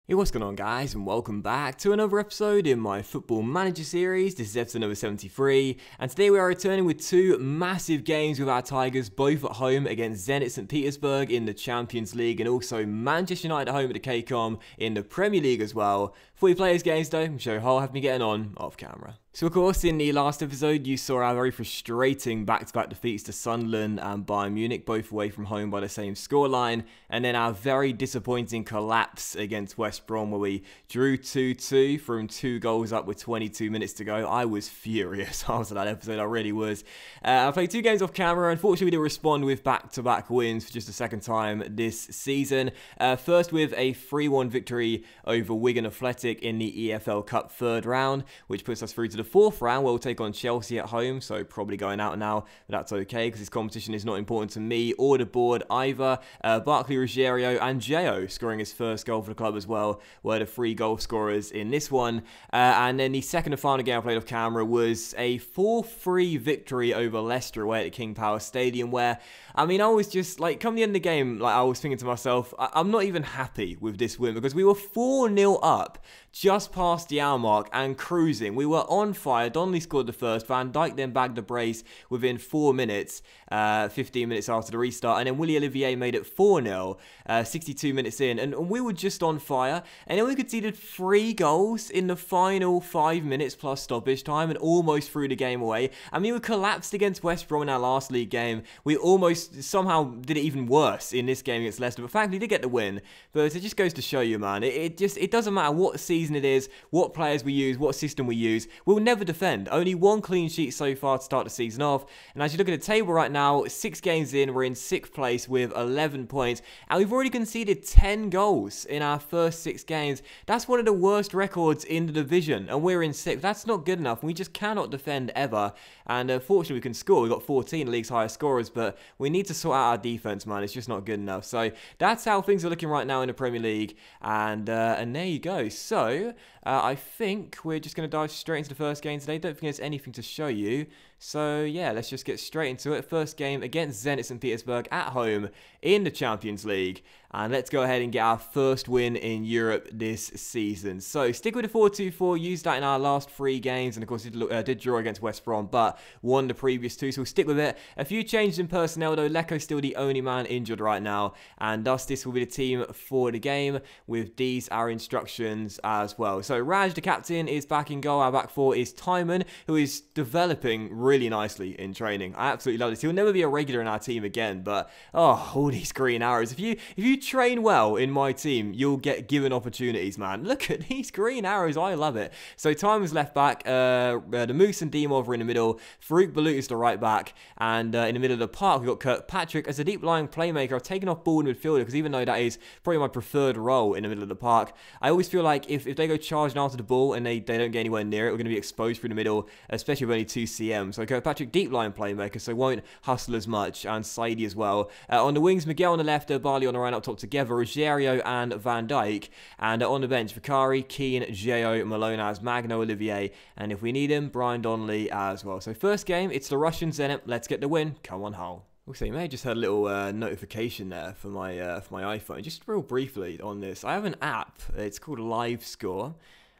Hey, what's going on guys, and welcome back to another episode in my Football Manager series. This is episode number 73, and today we are returning with two massive games with our Tigers, both at home against Zenit St. Petersburg in the Champions League, and also Manchester United at home at the KCOM in the Premier League as well. Before we play these games though, I'm sure I'll have me getting on off camera. So of course, in the last episode, you saw our very frustrating back-to-back defeats to Sunderland and Bayern Munich, both away from home by the same scoreline, and then our very disappointing collapse against West Brom, where we drew 2-2 from 2 goals up with 22 minutes to go. I was furious after that episode, I really was. I played 2 games off camera. Unfortunately, we didn't respond with back-to-back wins for just the second time this season. First with a 3-1 victory over Wigan Athletic in the EFL Cup third round, which puts us through to the 4th round, where we'll take on Chelsea at home, so probably going out now, but that's okay because this competition is not important to me or the board either. Barclay Ruggiero and Gio scoring his first goal for the club as well were the 3 goal scorers in this one. And then the second and final game I played off camera was a 4-3 victory over Leicester away at the King Power Stadium, where, I mean, I was just, like, come the end of the game, like, I was thinking to myself, I'm not even happy with this win because we were 4-0 up just past the hour mark and cruising. We were on fire. Donnelly scored the first. Van Dijk then bagged the brace within 4 minutes, 15 minutes after the restart. And then Willie Olivier made it 4-0, 62 minutes in. And we were just on fire. And then we conceded 3 goals in the final 5 minutes plus stoppage time and almost threw the game away. I mean, we collapsed against West Brom in our last league game. We almost somehow did it even worse in this game against Leicester. But thankfully, did get the win. But it just goes to show you, man, it doesn't matter what season it is, what players we use, what system we use, we'll never defend. Only 1 clean sheet so far to start the season off, and as you look at the table right now, 6 games in, we're in 6th place with 11 points, and we've already conceded 10 goals in our first 6 games. That's one of the worst records in the division, and we're in 6th. That's not good enough, and we just cannot defend ever, and fortunately we can score. We've got 14, the league's highest scorers, but we need to sort out our defense, man. It's just not good enough. So that's how things are looking right now in the Premier League, and there you go. So I think we're just going to dive straight into the first game today. Don't think there's anything to show you. So yeah, let's just get straight into it. First game against Zenit St. Petersburg at home in the Champions League. And let's go ahead and get our first win in Europe this season. So stick with the 4-2-4. Used that in our last 3 games. And of course, did draw against West Brom, but won the previous 2. So we'll stick with it. A few changes in personnel though. Leko's still the only man injured right now. And thus this will be the team for the game, with these our instructions as well. So Raj, the captain, is back in goal. Our back 4 is Timon, who is developing really nicely in training. I absolutely love this. He'll never be a regular in our team again, but oh, all these green arrows. If you train well in my team, you'll get given opportunities, man. Look at these green arrows. I love it. So Timon's left back, the Moose and Dimov are in the middle, Farouk Balut is the right back, and in the middle of the park we've got Kirkpatrick as a deep lying playmaker. I've taken off ball in midfielder because even though that is probably my preferred role in the middle of the park, I always feel like if they go charging after the ball and they don't get anywhere near it, we're going to be exposed through the middle, especially with only 2 cm. So Kirkpatrick deep line playmaker, so won't hustle as much, and Saidi as well. On the wings, Miguel on the left, Barley on the right up top together, Ruggiero and Van Dijk, and on the bench, Vicari, Keane, Gio, Malonaz, Magno, Olivier, and if we need him, Brian Donnelly as well. So first game, it's the Russian Zenit. Let's get the win. Come on, Hull. Also, you may have just had a little notification there for my iPhone. Just real briefly on this, I have an app. It's called Live Score,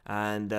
and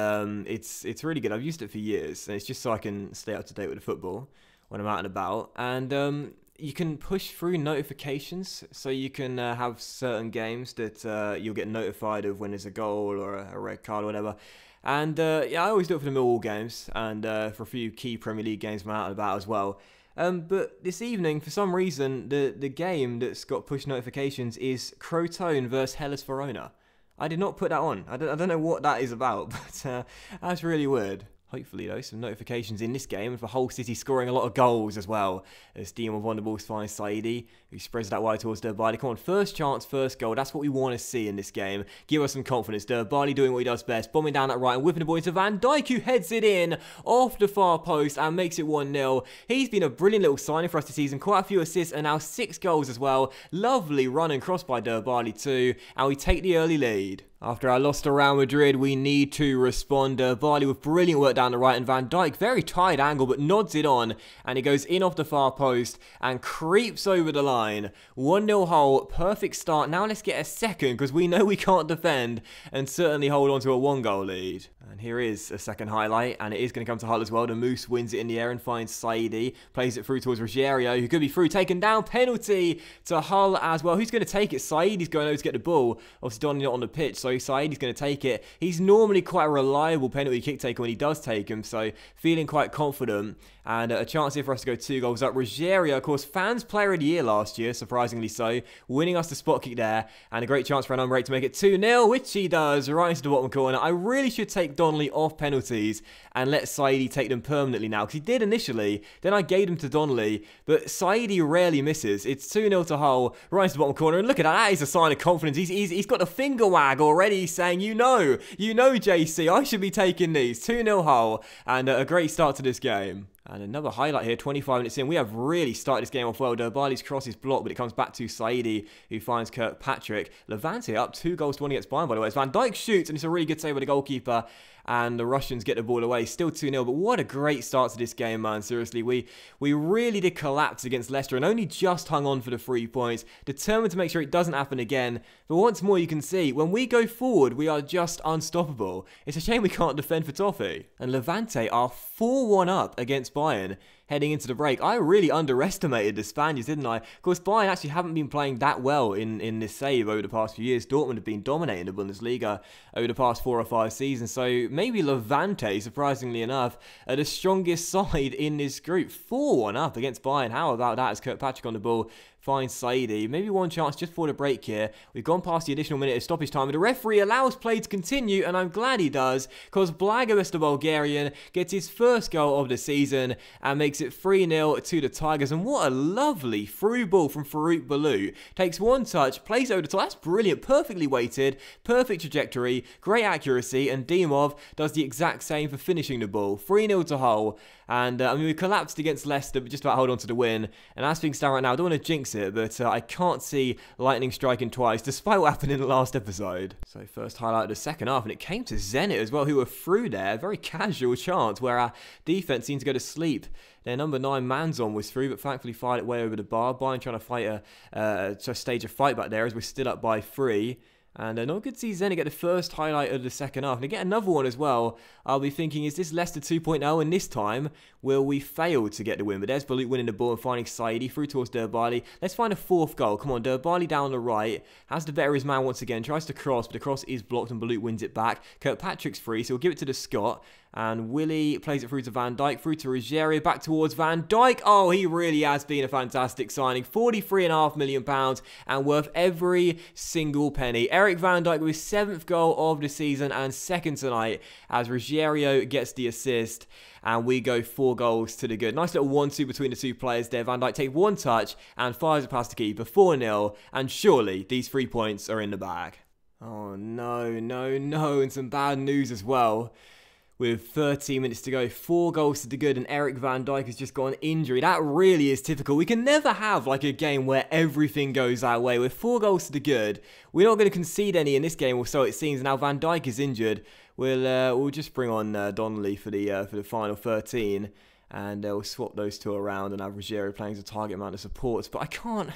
it's really good. I've used it for years, and it's just so I can stay up to date with the football when I'm out and about. And you can push through notifications, so you can have certain games that you'll get notified of when there's a goal or a red card or whatever. And yeah, I always do it for the Millwall games, and for a few key Premier League games when I'm out and about as well. But this evening, for some reason, the game that's got push notifications is Crotone versus Hellas Verona. I did not put that on. I don't know what that is about, but that's really weird. Hopefully, though, some notifications in this game for Hull City scoring a lot of goals as well. As Dimov on the ball finds Saidi, who spreads that wide towards Derbali. Come on, first chance, first goal. That's what we want to see in this game. Give us some confidence. Derbali doing what he does best, bombing down that right and whipping the ball into Van Dijk, who heads it in off the far post and makes it 1-0. He's been a brilliant little signing for us this season. Quite a few assists and now 6 goals as well. Lovely run and cross by Derbali too, and we take the early lead. After our loss to Real Madrid, we need to respond. Donnelly with brilliant work down the right, and Van Dijk, very tight angle, but nods it on, and he goes in off the far post and creeps over the line. 1-0 Hull, perfect start. Now let's get a second, because we know we can't defend, and certainly hold on to a 1-goal lead. And here is a second highlight, and it is going to come to Hull as well. The Moose wins it in the air and finds Saidi, plays it through towards Ruggiero, who could be through, taken down, penalty to Hull as well. Who's going to take it? Saidi's going over to get the ball. Obviously, Donnelly not on the pitch, so Saidi's going to take it. He's normally quite a reliable penalty kick taker when he does take him, so feeling quite confident. And a chance here for us to go 2 goals up. Ruggiero, of course, fans player of the year last year, surprisingly so, winning us the spot kick there, and a great chance for an unbreak to make it 2-0, which he does, right into the bottom corner. I really should take Donnelly off penalties and let Saidi take them permanently now, because he did initially, then I gave them to Donnelly, but Saidi rarely misses. It's 2-0 to Hull, right into the bottom corner, and look at that, that is a sign of confidence. He's got the finger wag already, saying, you know, JC, I should be taking these. 2-0 Hull, and a great start to this game. And another highlight here, 25 minutes in. We have really started this game off well. Donnelly's cross is blocked, but it comes back to Saidi, who finds Kirkpatrick. Levante up 2-1 against Bayern, by the way. As Van Dijk shoots, and it's a really good save by the goalkeeper. And the Russians get the ball away. Still 2-0, but what a great start to this game, man. Seriously, we really did collapse against Leicester and only just hung on for the 3 points. Determined to make sure it doesn't happen again. But once more, you can see, when we go forward, we are just unstoppable. It's a shame we can't defend for Toffee. And Levante are 4-1 up against Bayern heading into the break. I really underestimated the Spaniards, didn't I? Of course, Bayern actually haven't been playing that well in this save over the past few years. Dortmund have been dominating the Bundesliga over the past 4 or 5 seasons. So maybe Levante, surprisingly enough, are the strongest side in this group. 4-1 up against Bayern. How about that, as Kirkpatrick on the ball finds Saidi. Maybe one chance just for the break here. We've gone past the additional minute of stoppage time, but the referee allows play to continue, and I'm glad he does, because Blagovic, the Bulgarian, gets his first goal of the season and makes it 3-0 to the Tigers. And what a lovely through ball from Farouk Balou. Takes one touch, plays over the top. That's brilliant, perfectly weighted, perfect trajectory, great accuracy, and Dimov does the exact same for finishing the ball. 3-0 to Hull. And I mean, we collapsed against Leicester, but just about hold on to the win. And as things stand right now, I don't want to jinx it, but I can't see lightning striking twice, despite what happened in the last episode. So first highlight of the second half, and it came to Zenit as well, who were through there. Very casual chance where our defense seemed to go to sleep. Their number 9 Manzon was through, but thankfully fired it way over the bar. Bayern trying to fight to stage a fight back there as we're still up by 3. And not good to see Zenit get the first highlight of the second half. And to get another one as well, I'll be thinking, is this Leicester 2.0? And this time, will we fail to get the win? But there's Baluk winning the ball and finding Saidi through towards Donnelly. Let's find a 4th goal. Come on, Donnelly down the right. Has to better his man once again. Tries to cross, but the cross is blocked and Baluk wins it back. Kirkpatrick's free, so we'll give it to the Scot. And Willie plays it through to Van Dijk, through to Ruggiero, back towards Van Dijk. Oh, he really has been a fantastic signing. £43.5 million and worth every single penny. Eric Van Dijk with his 7th goal of the season and 2nd tonight as Ruggiero gets the assist. And we go 4 goals to the good. Nice little 1-2 between the 2 players there. Van Dijk takes one touch and fires it past the keeper. 4-0. And surely these 3 points are in the bag. Oh, no. And some bad news as well. With 13 minutes to go, 4 goals to the good, and Eric Van Dijk has just got an injury. That really is typical. We can never have like a game where everything goes our way. With 4 goals to the good, we're not going to concede any in this game, or so it seems. Now Van Dijk is injured. We'll just bring on Donnelly for the final 13, and we'll swap those 2 around and have Ruggiero playing as a target man of supports. But I can't.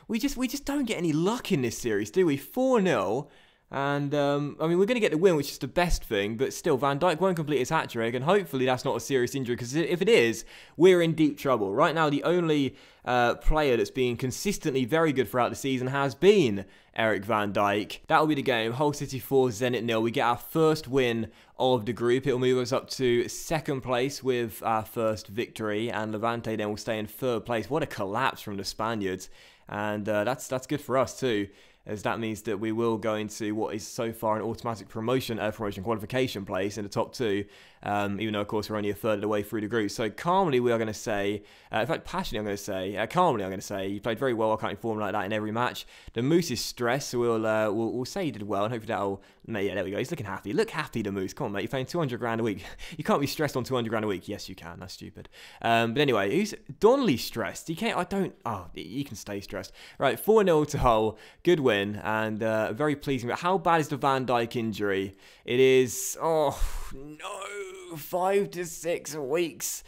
We just don't get any luck in this series, do we? 4-0. And, I mean, we're going to get the win, which is the best thing, but still, Van Dijk won't complete his hat-trick, and hopefully that's not a serious injury, because if it is, we're in deep trouble. Right now, the only player that's been consistently very good throughout the season has been Eric Van Dijk. That'll be the game. Hull City 4, Zenit 0. We get our first win of the group. It'll move us up to 2nd place with our first victory, and Levante then will stay in 3rd place. What a collapse from the Spaniards, and that's good for us too, as that means that we will go into what is so far an automatic promotion qualification place in the top 2, even though, of course, we're only a third of the way through the group. So calmly, we are going to say, in fact, passionately, I'm going to say, calmly, I'm going to say, he played very well. I can't inform like that in every match. The Moose is stressed, so we'll say he did well, and hopefully that'll, yeah, there we go. He's looking happy. Look happy, the Moose. Come on, mate. You're paying 200 grand a week. You can't be stressed on 200 grand a week. Yes, you can. That's stupid. But anyway, who's Donnelly stressed? He can't. He can stay stressed. Right, 4-0 to Hull. Good win. win, and very pleasing. But how bad is the Van Dijk injury? It is, oh no, 5 to 6 weeks.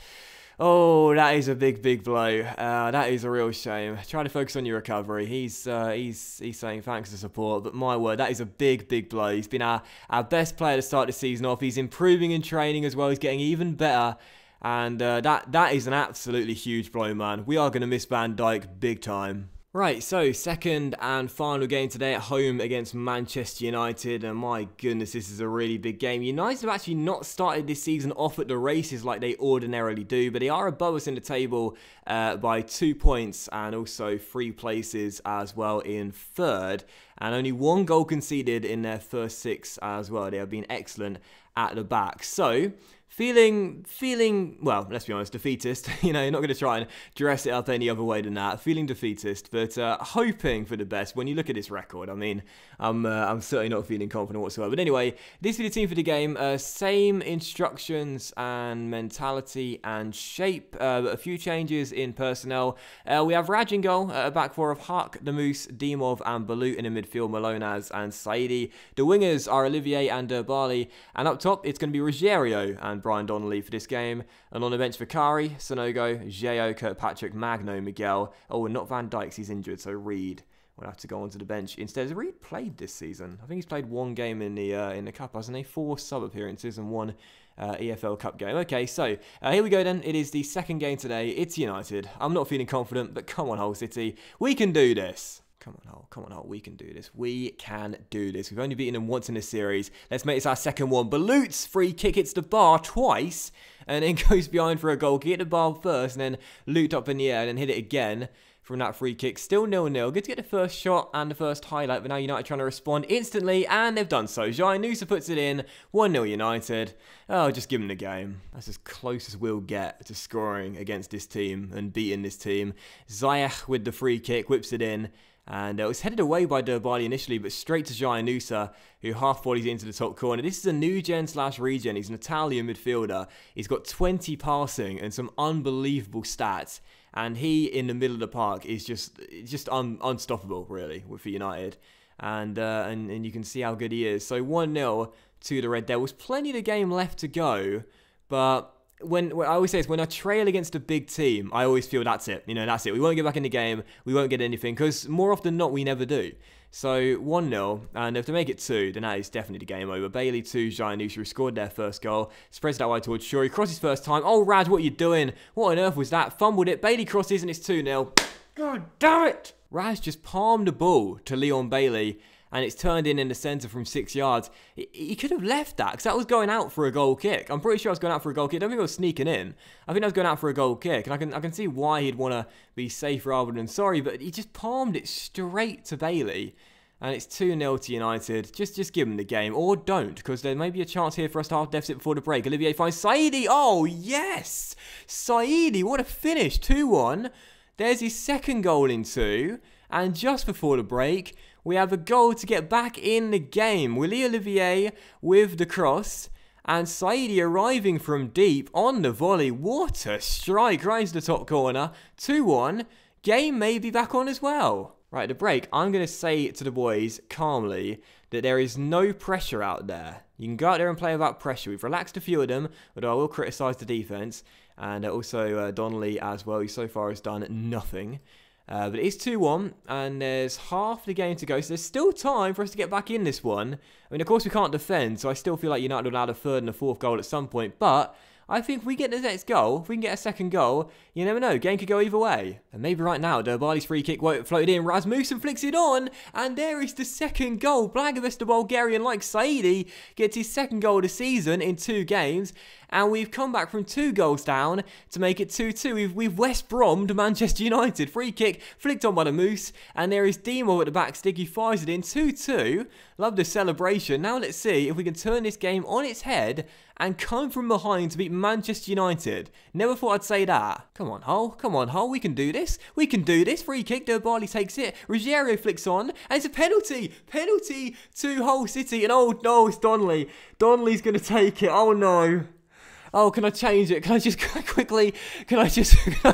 Oh, that is a big blow. That is a real shame. Try to focus on your recovery. He's saying thanks for support, but my word, that is a big blow. He's been our best player to start the season off. He's improving in training as well. He's getting even better. And that is an absolutely huge blow, man. We are going to miss Van Dijk big time. Right, so second and final game today at home against Manchester United, and my goodness, this is a really big game. United have actually not started this season off at the races like they ordinarily do, but they are above us in the table by 2 points and also 3 places as well in third, and only 1 goal conceded in their first 6 as well. They have been excellent at the back. So feeling, well, let's be honest, defeatist. You know, you're not going to try and dress it up any other way than that. Feeling defeatist, but hoping for the best. When you look at this record, I mean, I'm certainly not feeling confident whatsoever. But anyway, this is the team for the game. Same instructions and mentality and shape, but a few changes in personnel. We have Raj in goal, a back four of Haq, the Moose, Dimov and Balut in the midfield, Malonaz and Saidi. The wingers are Olivier and Bali, and up top it's going to be Ruggiero and Brian Donnelly for this game. And on the bench, Vakari, Sonogo, Geo, Kirkpatrick, Magno, Miguel. Oh, and not Van Dijk, he's injured, so Reed will have to go onto the bench instead. Has Reed played this season? I think he's played 1 game in the Cup, hasn't he? 4 sub appearances and 1 EFL Cup game. Okay, so here we go then. It is the second game today. It's United. I'm not feeling confident, but come on, Hull City. We can do this. Come on, Hull, we can do this. We can do this. We've only beaten them once in this series. Let's make this our second one. Balut's free kick hits the bar twice, and then goes behind for a goal. Hit the bar first, and then looped up in the air, and then hit it again from that free kick. Still 0-0. Good to get the first shot and the first highlight, but now United trying to respond instantly, and they've done so. Nusa puts it in. 1-0 United. Oh, just give them the game. That's as close as we'll get to scoring against this team and beating this team. Ziyech with the free kick, whips it in. And it was headed away by Donnelly initially, but straight to Nusa, who half-volleys into the top corner. This is a new gen/regen. He's an Italian midfielder. He's got 20 passing and some unbelievable stats. And he, in the middle of the park, is just unstoppable, really, for United. And you can see how good he is. So 1-0 to the Red Devils. Plenty of the game left to go, but when I always say this, when I trail against a big team, I always feel that's it. You know, that's it. We won't get back in the game. We won't get anything, because more often than not, we never do. So 1-0, and if they make it 2, then that is definitely the game over. Bailey to Nusa, who scored their first goal. Spreads that wide towards Shuri. Crosses first time. Oh, Raj, what are you doing? What on earth was that? Fumbled it. Bailey crosses, and it's 2-0. God damn it! Raj just palmed the ball to Leon Bailey, and it's turned in the centre from 6 yards. He could have left that, because that was going out for a goal kick. I'm pretty sure I was going out for a goal kick. I don't think I was sneaking in. I think I was going out for a goal kick, and I can see why he'd want to be safe rather than sorry, but he just palmed it straight to Bailey. And it's 2-0 to United. Just give him the game, or don't, because there may be a chance here for us to half deficit before the break. Olivier finds Saidi. Oh, yes! Saidi, what a finish. 2-1. There's his second goal in 2. And just before the break, we have a goal to get back in the game. Willie Olivier with the cross, and Saidi arriving from deep on the volley. What a strike, right into the top corner. 2-1. Game may be back on as well. Right, at the break, I'm going to say to the boys calmly that there is no pressure out there. You can go out there and play without pressure. We've relaxed a few of them, although I will criticise the defence. And also Donnelly as well, who so far has done nothing. But it is 2-1, and there's half the game to go, so there's still time for us to get back in this one. I mean, of course, we can't defend, so I still feel like United will add a third and a fourth goal at some point, but I think if we get the next goal, if we can get a second goal, you never know, game could go either way. And maybe right now, Donnelly's free kick floated in, Rasmussen flicks it on, and there is the second goal. Blagovest, the Bulgarian, like Saidi, gets his second goal of the season in 2 games. And we've come back from 2 goals down to make it 2-2. We've West Brommed Manchester United. Free kick flicked on by the Moose. And there is Demo at the back stick. He fires it in 2-2. Love the celebration. Now let's see if we can turn this game on its head and come from behind to beat Manchester United. Never thought I'd say that. Come on, Hull. Come on, Hull. We can do this. We can do this. Free kick. Donnelly takes it. Ruggiero flicks on. And it's a penalty. Penalty to Hull City. And oh no, it's Donnelly. Donnelly's going to take it. Oh no. Oh, can I change it? Can I just quickly?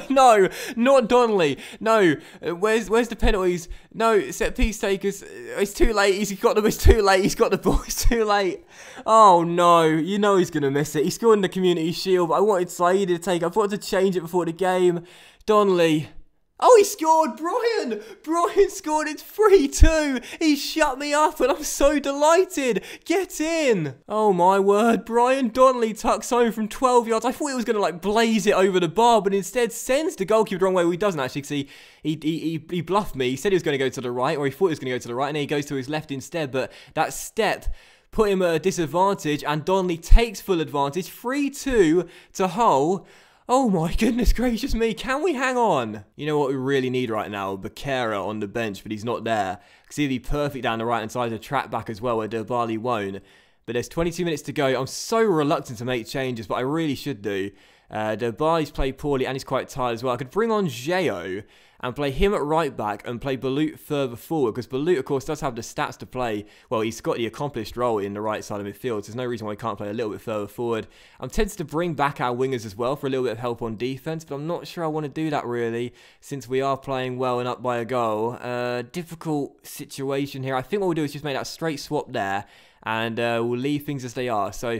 No, not Donnelly. No, where's the penalties? No, set piece takers. It's too late. He's got them. It's too late. He's got the ball. It's too late. Oh no, you know he's gonna miss it. He scored in the Community Shield, but I wanted Saeed to take. I wanted to change it before the game. Donnelly. Oh, he scored! Brian! Brian scored! It's 3-2! He shut me up and I'm so delighted! Get in! Oh my word, Brian Donnelly tucks home from 12 yards. I thought he was going to like blaze it over the bar, but instead sends the goalkeeper the wrong way. Well, he doesn't actually, see, he bluffed me. He said he was going to go to the right, or he thought he was going to go to the right, and then he goes to his left instead, but that step put him at a disadvantage, and Donnelly takes full advantage. 3-2 to Hull. Oh my goodness gracious me, can we hang on? You know what we really need right now? Bakera on the bench, but he's not there. Because he'd be perfect down the right hand side of the track back as well, where Donnelly won't. But there's 22 minutes to go. I'm so reluctant to make changes, but I really should do. Donnelly's played poorly and he's quite tired as well. I could bring on Geo and play him at right back and play Balut further forward, because Balut, of course, does have the stats to play. Well, he's got the accomplished role in the right side of midfield, so there's no reason why he can't play a little bit further forward. I'm tempted to bring back our wingers as well for a little bit of help on defence, but I'm not sure I want to do that really, since we are playing well and up by a goal. Difficult situation here. I think what we'll do is just make that straight swap there, and we'll leave things as they are. So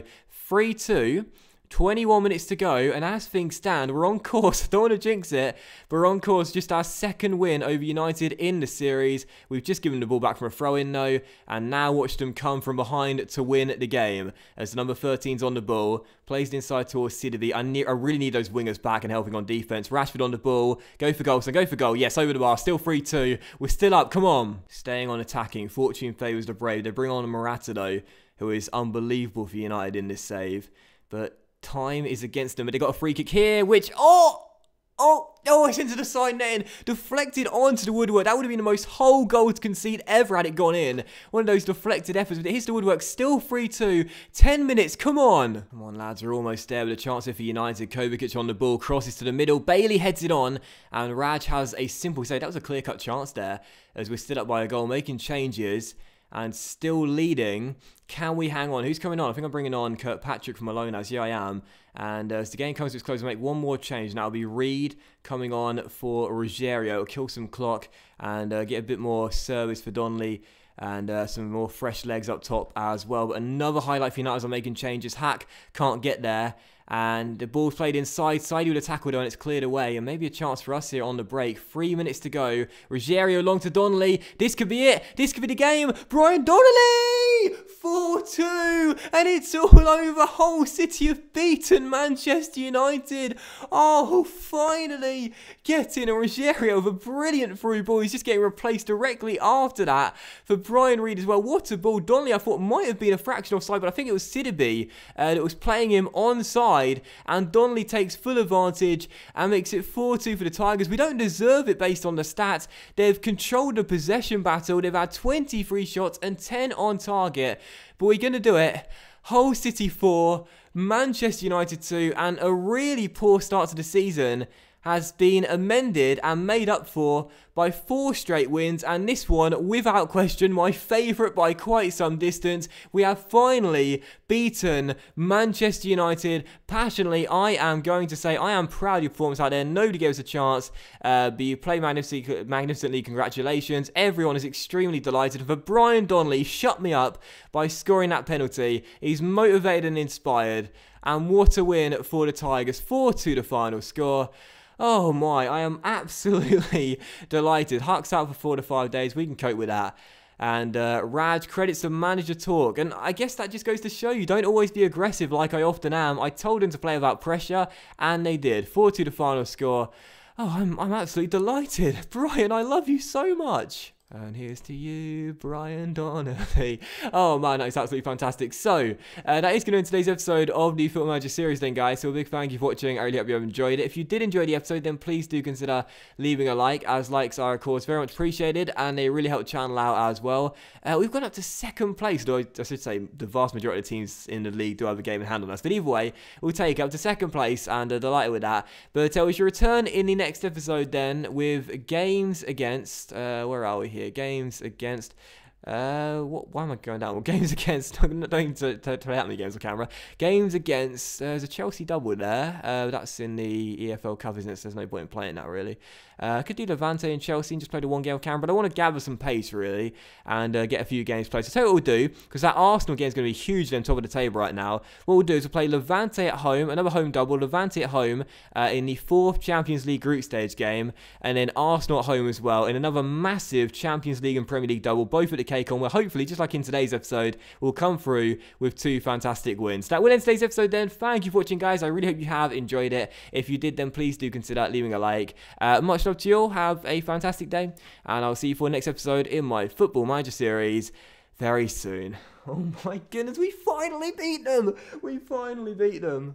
3-2. 21 minutes to go, and as things stand, we're on course. I don't want to jinx it, but we're on course. Just our second win over United in the series. We've just given the ball back from a throw-in, though, and now watched them come from behind to win the game. As the number 13's on the ball, plays it inside towards Sidibe. I really need those wingers back and helping on defense. Rashford on the ball. Go for goal, so go for goal. Yes, over the bar. Still 3-2. We're still up. Come on. Staying on attacking. Fortune favours the brave. They bring on Morata, though, who is unbelievable for United in this save. But time is against them, but they got a free kick here, which, it's into the side netting, deflected onto the woodwork. That would have been the most whole goal to concede ever had it gone in. One of those deflected efforts, but it hits the woodwork. Still 3-2, 10 minutes, come on. Come on, lads, we're almost there with a chance here for United. Kovacic on the ball, crosses to the middle, Bailey heads it on, and Raj has a simple save. That was a clear-cut chance there, as we're still up by a goal, making changes and still leading. Can we hang on? Who's coming on? I think I'm bringing on Kirkpatrick from Malone as. Yeah, I am. And as the game comes to its close, we'll make one more change. Now it'll be Reed coming on for Ruggiero. It'll kill some clock and get a bit more service for Donnelly and some more fresh legs up top as well. But another highlight for United as I'm making changes. Hack can't get there. And the ball's played inside. Saidi with a tackle though, and it's cleared away. And maybe a chance for us here on the break. 3 minutes to go. Ruggiero long to Donnelly. This could be it. This could be the game. Brian Donnelly! 4-2. And it's all over. Hull City have beaten Manchester United. Oh, finally getting a Ruggiero with a brilliant through ball. He's just getting replaced directly after that for Brian Reed as well. What a ball. Donnelly, I thought, might have been a fraction offside, but I think it was Sidibe that was playing him onside. And Donnelly takes full advantage and makes it 4-2 for the Tigers. We don't deserve it based on the stats. They've controlled the possession battle. They've had 23 shots and 10 on target. But we're going to do it. Hull City 4, Manchester United 2, and a really poor start to the season has been amended and made up for by 4 straight wins, and this one, without question, my favourite by quite some distance. We have finally beaten Manchester United passionately. I am going to say I am proud of your performance out there. Nobody gave us a chance, but you played magnificently. Congratulations. Everyone is extremely delighted. For Brian Donnelly, shut me up by scoring that penalty. He's motivated and inspired, and what a win for the Tigers. 4-2 the final score. Oh my, I am absolutely delighted. Huck's out for 4 to 5 days. We can cope with that. And Raj credits the manager talk. And I guess that just goes to show you, don't always be aggressive like I often am. I told him to play without pressure, and they did. 4-2 the final score. Oh, I'm absolutely delighted. Brian, I love you so much. And here's to you, Brian Donnelly. Oh man, that's absolutely fantastic. So, that is going to end today's episode of the Football Manager series then, guys. So a big thank you for watching. I really hope you have enjoyed it. If you did enjoy the episode, then please do consider leaving a like, as likes are, of course, very much appreciated, and they really help the channel out as well. We've gone up to 2nd place, though I should say the vast majority of the teams in the league do have a game in hand on us. But either way, we'll take it up to 2nd place, and delighted with that. But we shall return in the next episode then with games against, where are we here? Games against Why am I going down? Well, games against, don't need to play out many games on camera. Games against, there's a Chelsea double there. That's in the EFL Cup, isn't it? So there's no point in playing that, really. I could do Levante and Chelsea and just play the one game on camera, but I want to gather some pace, really, and get a few games played. So tell you what we'll do, because that Arsenal game is going to be huge on top of the table right now. What we'll do is we'll play Levante at home, another home double, Levante at home in the 4th Champions League group stage game, and then Arsenal at home as well in another massive Champions League and Premier League double, both at the cake on, where hopefully, just like in today's episode, we'll come through with 2 fantastic wins. That will end today's episode then. Thank you for watching, guys. I really hope you have enjoyed it. If you did, then please do consider leaving a like. Much love to you all. Have a fantastic day, and I'll see you for the next episode in my Football Manager series very soon. Oh my goodness, we finally beat them! We finally beat them!